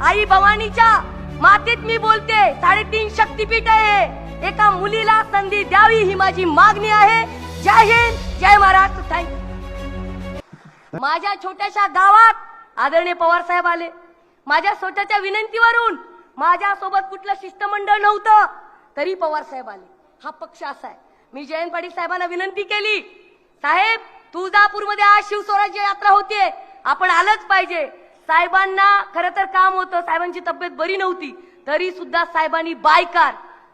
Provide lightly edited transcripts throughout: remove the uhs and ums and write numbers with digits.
आई भवानीच्या मातीत मी बोलते. 3.5 शक्तीपीठ आहे. एका मुलीला संधी द्यावी ही माझी मागणी आहे. जय हिंद, जय महाराष्ट्र. थँक्यू. माझ्या छोट्याशा गावात आदरणीय पवार साहेब आले. माझ्या स्वतःच्या विनंतीवरून, माझ्या सोबत कुठलं शिष्टमंडळ नव्हतं तरी पवार साहेब आले. हा पक्ष असा आहे. मी जयंत पाटील साहेबांना विनंती केली, साहेब तुळजापूरमध्ये आज शिवस्वराज्य यात्रा होतीये, आपण आलंच पाहिजे. साहेबांना खरं तर काम होतं, साहेबांची तब्येत बरी नव्हती, तरी सुद्धा साहेबांनी बायकार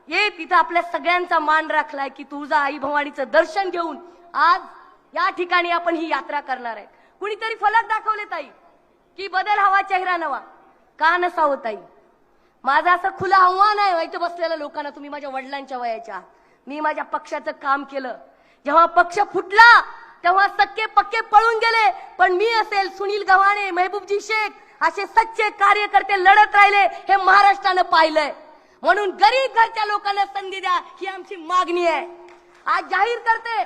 ये तिथं आपल्या सगळ्यांचा मान राखलाय की तुळजा आई भवानीचं दर्शन घेऊन आज या ठिकाणी आपण ही यात्रा करणार आहे. कुणीतरी फलक दाखवले ताई की बदल हवा चेहरा नवा, का नसावं ताई? माझं असं खुलं आव्हान आहे इथं बसलेल्या लोकांना, तुम्ही माझ्या वडिलांच्या वयाच्या, मी माझ्या पक्षाचं काम केलं. जेव्हा पक्ष फुटला तेव्हा सख्खे पक्के पळून गेले, पण मी असेल, सुनील गव्हाणे, महबूबजी शेख असे सच्चे कार्यकर्ते लढत राहिले. हे महाराष्ट्रानं पाहिलंय. म्हणून गरीब घरच्या लोकांना संधी द्या ही आमची मागणी आहे. आज जाहीर करते,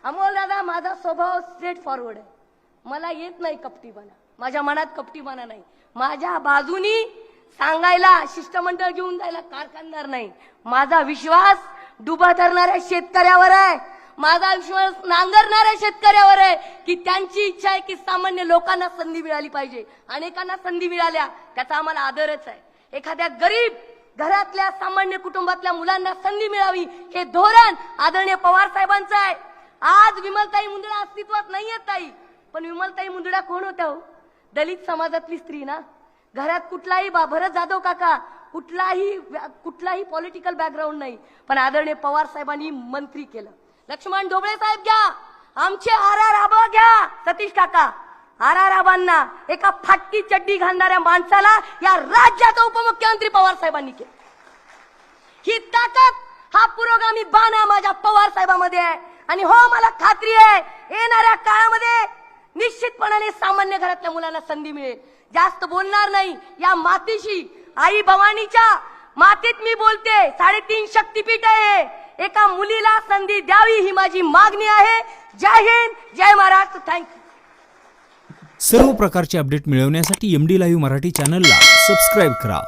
अमोल दादा माझा स्वभाव स्ट्रेट फॉरवर्ड आहे. मला येत नाही कपटीपणा, माझ्या मनात कपटीपणा नाही. माझ्या बाजूनी सांगायला शिष्टमंडळ घेऊन जायला कारखानदार नाही. माझा विश्वास डुबा धरणाऱ्या शेतकऱ्यावर आहे. माझा विश्वास नांगरणाऱ्या शेतकऱ्यावर आहे की त्यांची इच्छा आहे की सामान्य लोकांना संधी मिळाली पाहिजे. अनेकांना संधी मिळाल्या त्याचा आम्हाला आदरच आहे. एखाद्या गरीब घरातल्या सामान्य कुटुंबातल्या मुलांना संधी मिळावी हे धोरण आदरणीय पवार साहेबांचं आहे. आज विमलताई मुंदडा अस्तित्वात नाहीये ताई, पण विमलताई मुंदडा कोण होत्या हो? दलित समाजातली स्त्री ना. घरात कुठलाही भरत जाधव काका, कुठलाही पॉलिटिकल बॅकग्राऊंड नाही, पण आदरणीय पवार साहेबांनी मंत्री केलं. लक्ष्मण ढोबळे साहेब घ्या, आमचे आर आबा घ्या, सतीश काका, आर आबांना एका फाटकी चड्डी घालणाऱ्या माणसाला या राज्याचा उपमुख्यमंत्री पवार साहेबांनी केलं. ही ताकद, हा पुरोगामी बाणा माझ्या पवार साहेबांमध्ये आहे. आणि हो, मला खात्री आहे येणाऱ्या काळामध्ये निश्चितपणाने सामान्य घरातल्या मुलांना संधी मिळेल. जास्त बोलणार नाही. या मातीशी, आई भवानीच्या मातीत मी बोलते. 3.5 शक्तीपीठ आहे. एका मुलीला संधी द्यावी ही माझी मागणी आहे. जय हिंद, जय महाराष्ट्र. थँक्यू. सर्व प्रकारचे अपडेट मिळवण्यासाठी MD लाईव्ह मराठी चॅनलला सबस्क्राईब करा.